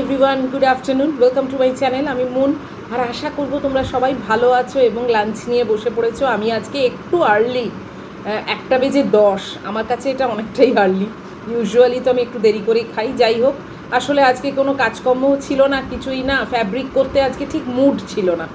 Everyone, good afternoon, welcome to my channel. আমি moon, আর আশা করব তোমরা সবাই ভালো আছো এবং লাঞ্চ নিয়ে বসে পড়েছো। আমি আজকে একটু আর্লি, 1:10, আমার কাছে এটা অনেকটাই আর্লি। ইউজুয়ালি তো আমি একটু দেরি করেই খাই। যাই হোক, আসলে আজকে কোনো কাজকর্মও ছিল না, কিছুই না। ফ্যাব্রিক করতে আজকে ঠিক মুড ছিল না,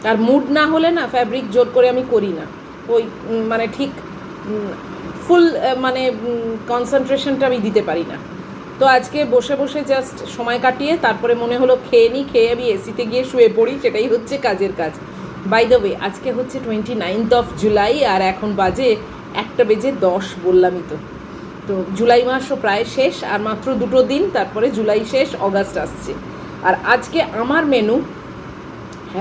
আর মুড না হলে না ফ্যাব্রিক জোর করে আমি করি না। ওই মানে ঠিক ফুল মানে কনসেন্ট্রেশনটা আমি দিতে পারি না। তো আজকে বসে বসে জাস্ট সময় কাটিয়ে তারপরে মনে হলো খেয়ে আমি এসিতে গিয়ে শুয়ে পড়ি, সেটাই হচ্ছে কাজের কাজ। বাই দ্য ওয়ে, আজকে হচ্ছে 29th জুলাই, আর এখন বাজে 1:10 বললামই তো। তো জুলাই মাসও প্রায় শেষ, আর মাত্র 2 দিন, তারপরে জুলাই শেষ, অগাস্ট আসছে। আর আজকে আমার মেনু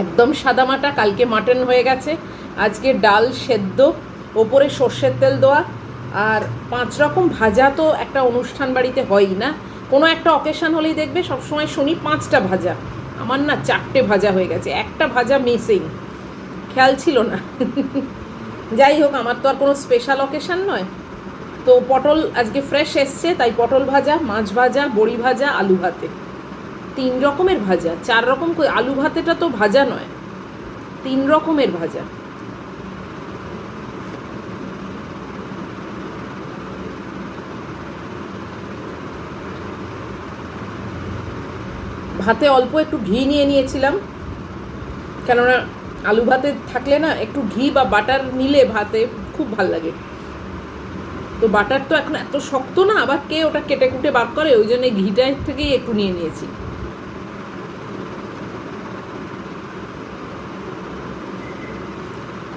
একদম সাদামাটা। কালকে মাটন হয়ে গেছে, আজকে ডাল সেদ্ধ, ওপরে সর্ষের তেল দেওয়া, আর 5 রকম ভাজা। তো একটা অনুষ্ঠান বাড়িতে হয়ই না, কোনো একটা অকেশান হলেই দেখবে সবসময় শুনি 5টা ভাজা। আমার না 4টে ভাজা হয়ে গেছে, একটা ভাজা মিসিং, খেয়াল ছিল না। যাই হোক, আমার তো আর কোনো স্পেশাল অকেশান নয়। তো পটল আজকে ফ্রেশ এসছে, তাই পটল ভাজা, মাছ ভাজা, বড়ি ভাজা, আলু ভাতে। 3 রকমের ভাজা, 4 রকম। আলু ভাতেটা তো ভাজা নয়, 3 রকমের ভাজা। ভাতে অল্প একটু ঘি নিয়ে নিয়েছিলাম, কেননা আলু ভাতে থাকলে না একটু ঘি বা বাটার নিলে ভাতে খুব ভাল লাগে। তো বাটার তো এখন এত শক্ত না, আবার কে ওটা কেটে কুটে বার করে, ওই জন্য ঘিটার থেকেই একটু নিয়ে নিয়েছি।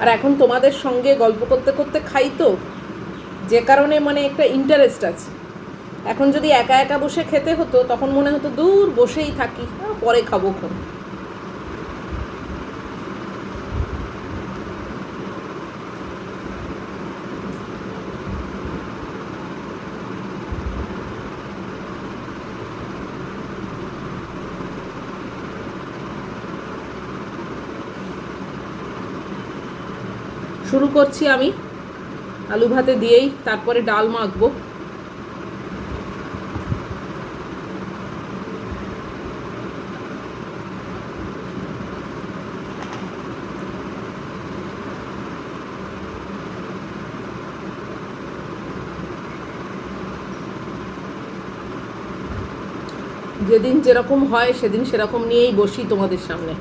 আর এখন তোমাদের সঙ্গে গল্প করতে করতে খাই, তো যে কারণে মানে একটা ইন্টারেস্ট আছে। এখন যদি একা একা বসে খেতে হতো, তখন মনে হতো দূর বসেই থাকি, পরে খাবো খন। শুরু করছি আমি আলু ভাতে দিয়েই, তারপরে ডাল মাখবো। যেদিন যেরকম হয় সেদিন সেরকম নিয়েই বসি তোমাদের সামনে।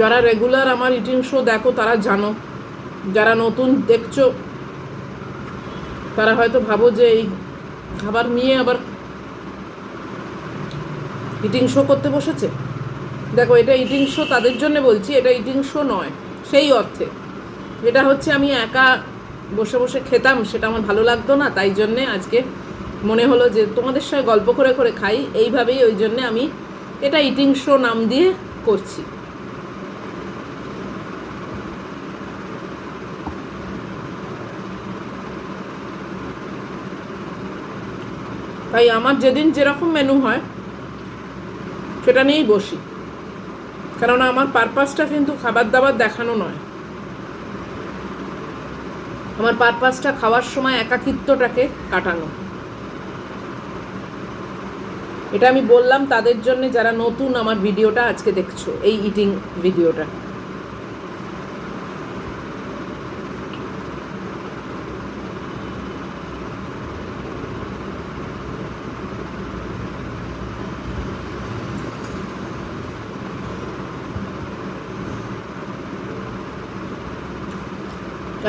যারা রেগুলার আমার ইটিং শো দেখো তারা জানো, যারা নতুন দেখছো তারা হয়তো ভাবো যে এই খাবার নিয়ে আবার ইটিং শো করতে বসেছে। দেখো, এটা ইটিং শো তাদের জন্য বলছি, এটা ইটিং শো নয় সেই অর্থে। এটা হচ্ছে আমি একা বসে বসে খেতাম, সেটা আমার ভালো লাগতো না, তাই জন্যে আজকে মনে হলো যে তোমাদের সঙ্গে গল্প করে করে খাই এইভাবেই, ওই জন্যে আমি এটা ইটিং শো নাম দিয়ে করছি। তাই আমার যেদিন যেরকম মেনু হয় সেটা নিয়েই বসি, কেননা আমার পারপাসটা কিন্তু খাবার দাবার দেখানো নয়। আমার পারপাসটা খাওয়ার সময় একাকিত্বটাকে কাটানো। এটা আমি বললাম তাদের জন্য যারা নতুন আমার ভিডিওটা আজকে দেখছো, এই ইটিং ভিডিওটা।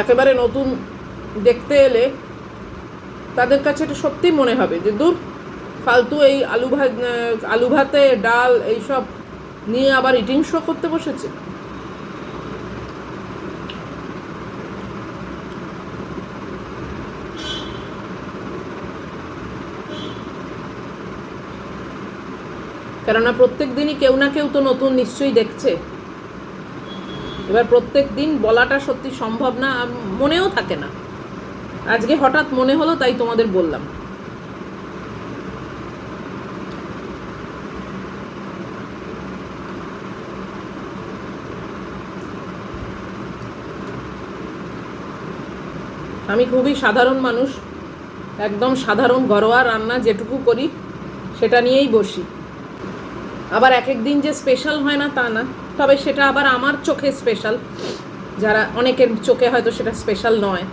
একেবারে নতুন দেখতে এলে তাদের কাছে এটা সত্যিই মনে হবে যে দূর ফালতু এই আলু ভাতে ডাল এইসব নিয়ে আবার ইটিং শো করতে বসেছে। কেননা প্রত্যেক দিনই কেউ না কেউ তো নতুন নিশ্চয়ই দেখছে। এবার প্রত্যেক দিন বলাটা সত্যি সম্ভব না, মনেও থাকে না। আজকে হঠাৎ মনে হলো, তাই তোমাদের বললাম। আমি খুবই সাধারণ মানুষ, একদম সাধারণ ঘরোয়া রান্না যেটুকু করি সেটা নিয়েই বসি। আবার এক এক দিন যে স্পেশাল হয় না তা না, তবে সেটা আবার আমার চোখে স্পেশাল, যারা অনেকের চোখে হয়তো সেটা স্পেশাল নয়,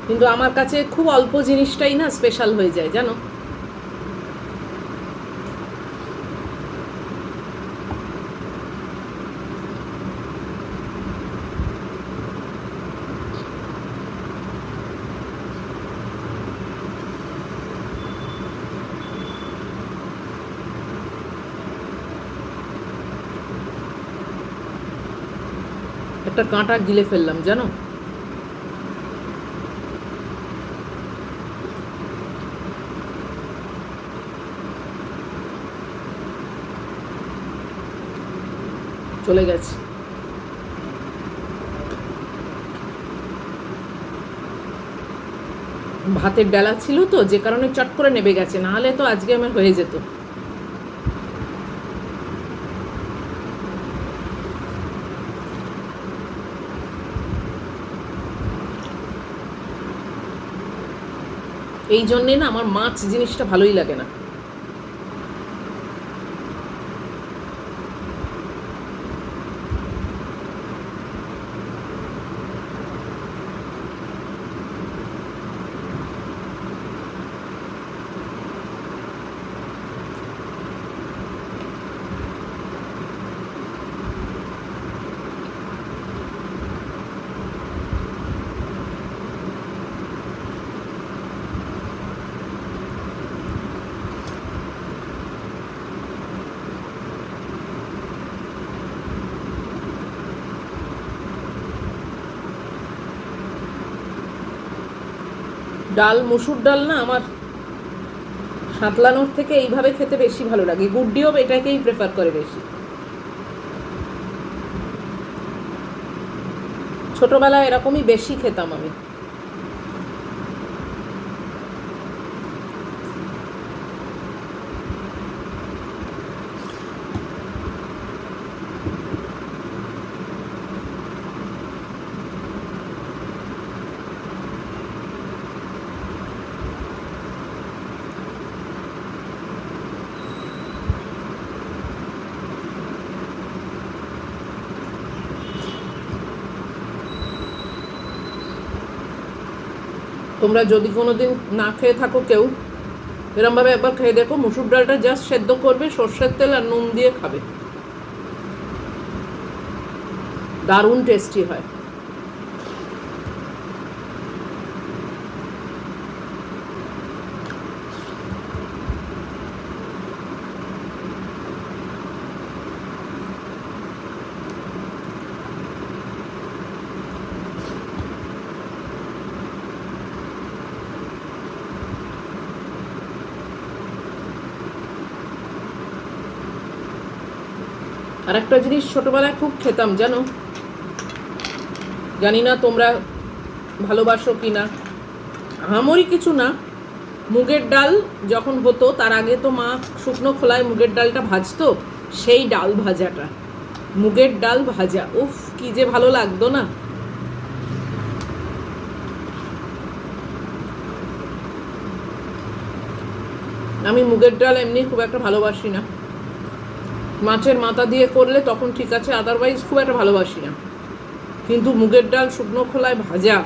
কিন্তু আমার কাছে খুব অল্প জিনিসটাই না স্পেশাল হয়ে যায় জানো। একটা কাঁটা গিলে ফেললাম জানো। চলে গেছে। ভাতের ডালা ছিল তো, যে কারণে চট করে নেবে গেছে, নাহলে তো আজকে আমার হয়ে যেত। এই জন্যে না আমার মাছ জিনিসটা ভালোই লাগে না। ডাল, মুসুর ডাল না আমার সাঁতলানোর থেকে এইভাবে খেতে বেশি ভালো লাগে। গুড্ডিও এটাকেই প্রেফার করে বেশি। ছোটবেলায় এরকমই বেশি খেতাম আমি। তোমরা যদি কোনোদিন না খেয়ে থাকো কেউ, এরমভাবে একবার খেয়ে দেখো। মুসুর ডালটা জাস্ট সেদ্ধ করবে, সর্ষের তেল আর নুন দিয়ে খাবে, দারুণ টেস্টি হয়। আর একটা জিনিস ছোটবেলায় খুব খেতাম জানো, জানি না তোমরা ভালোবাসো কি না, আমারই কিছু না। মুগের ডাল যখন হতো তার আগে তো মা শুকনো খোলায় মুগের ডালটা ভাজতো, সেই ডাল ভাজাটা, মুগের ডাল ভাজা, উফ কি যে ভালো লাগতো না। আমি মুগের ডাল এমনি খুব একটা ভালোবাসি না, মাছের মাথা দিয়ে করলে তখন ঠিক আছে, আদারওয়াইজ খুব একটা ভালোবাসি না। কিন্তু মুগের ডাল শুকনো খোলায় ভাজা,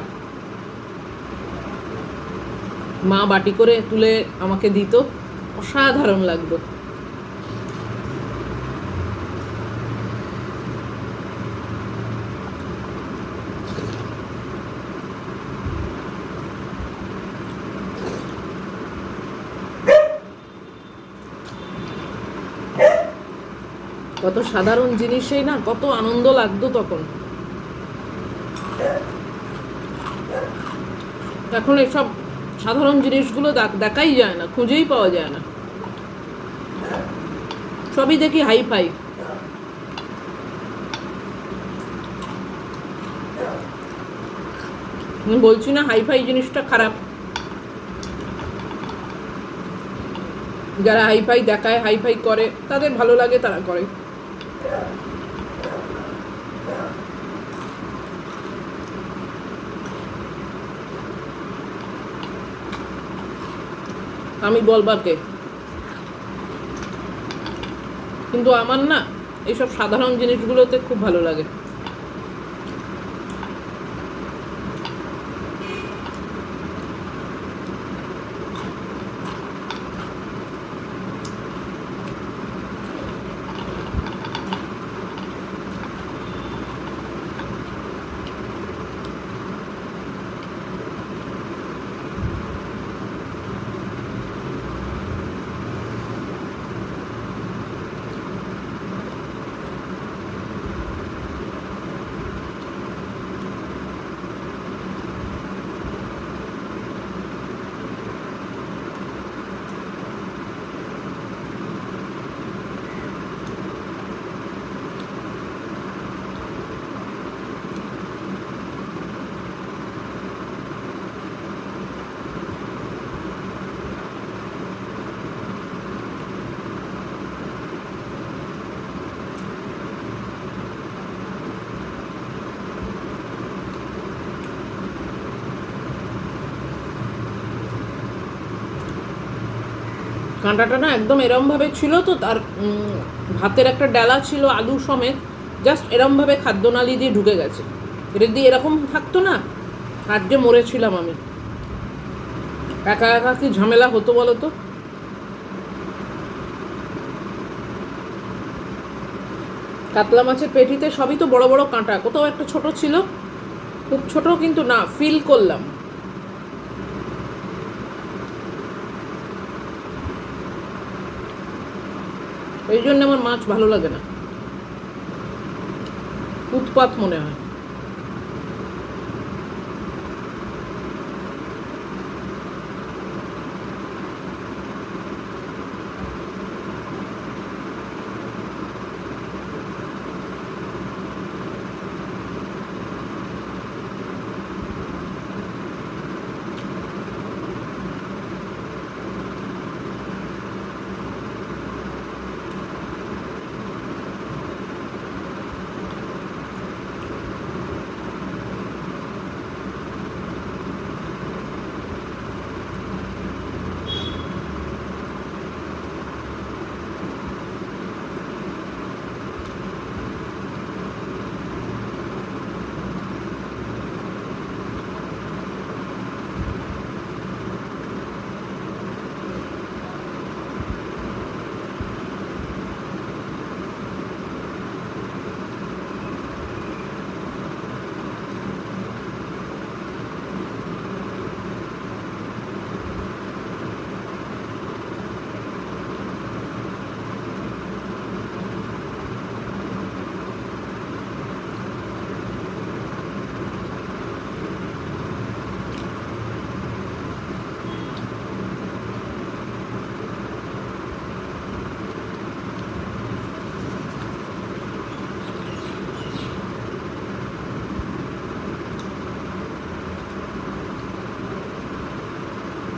মা বাটি করে তুলে আমাকে দিত, অসাধারণ লাগতো। কত সাধারণ জিনিসেই না কত আনন্দ লাগতো তখন। এখন এসব সাধারণ জিনিসগুলো দেখাই যায় না, খুঁজেই পাওয়া যায় না, সবই দেখি হাই ফাই। বলছি না হাই ফাই জিনিসটা খারাপ, যারা হাই ফাই দেখায়, হাই ফাই করে, তাদের ভালো লাগে, তারা করে। আমি বলবাকে, কিন্তু আমার না এইসব সাধারণ জিনিসগুলোতে খুব ভালো লাগে। কাঁটাটা না একদম এরমভাবে ছিল, তো তার ভাতের একটা ডালা ছিল আলু সমেত, জাস্ট এরমভাবে খাদ্যনালী দিয়ে ঢুকে গেছে। এটা দিয়ে এরকম থাকতো না, আজকে মরেছিলাম আমি। একা একা কি ঝামেলা হতো বলো তো। কাতলা মাছের পেটিতে সবই তো বড় বড় কাঁটা, কোথাও একটা ছোট ছিল, খুব ছোট কিন্তু না, ফিল করলাম। এই জন্য আমার মাছ ভালো লাগে না, উৎপাত মনে হয়।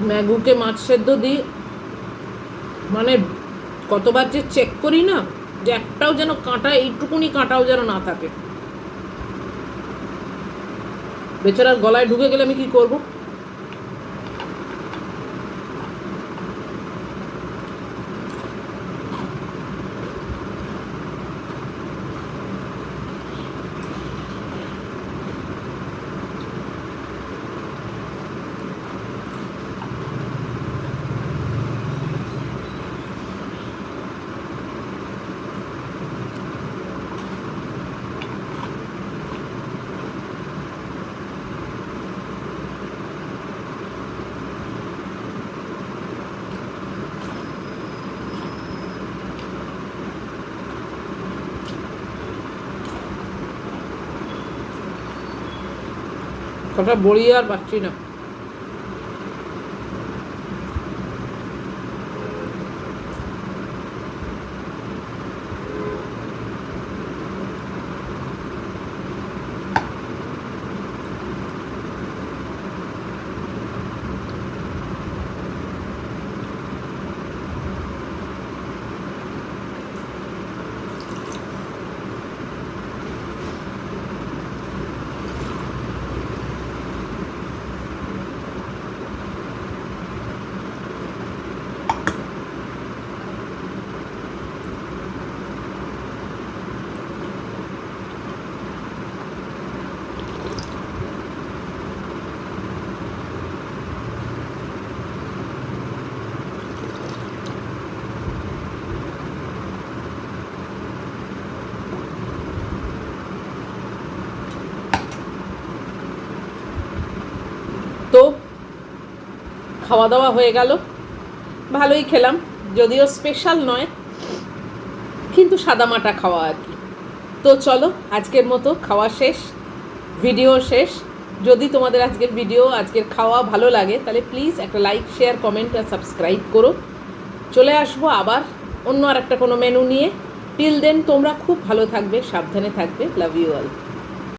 ম্যাগুকে মাছ সেদ্ধ দিই, মানে কতবার যে চেক করি না, যে একটাও যেন কাঁটা, এইটুকুনি কাঁটাও যেন না থাকে। বেচারার গলায় ঢুকে গেলে আমি কি করব? কটা বড়ি আর পাচ্ছি না। খাওয়া দাওয়া হয়ে গেল, ভালোই খেলাম, যদিও স্পেশাল নয়, কিন্তু সাদামাটা খাওয়া আর কি। তো চলো, আজকের মতো খাওয়া শেষ, ভিডিও শেষ। যদি তোমাদের আজকের ভিডিও, আজকের খাওয়া ভালো লাগে, তাহলে প্লিজ একটা লাইক, শেয়ার, কমেন্ট আর সাবস্ক্রাইব করো। চলে আসবো আবার অন্য আর একটা কোনো মেনু নিয়ে। টিল দেন তোমরা খুব ভালো থাকবে, সাবধানে থাকবে। Love you all.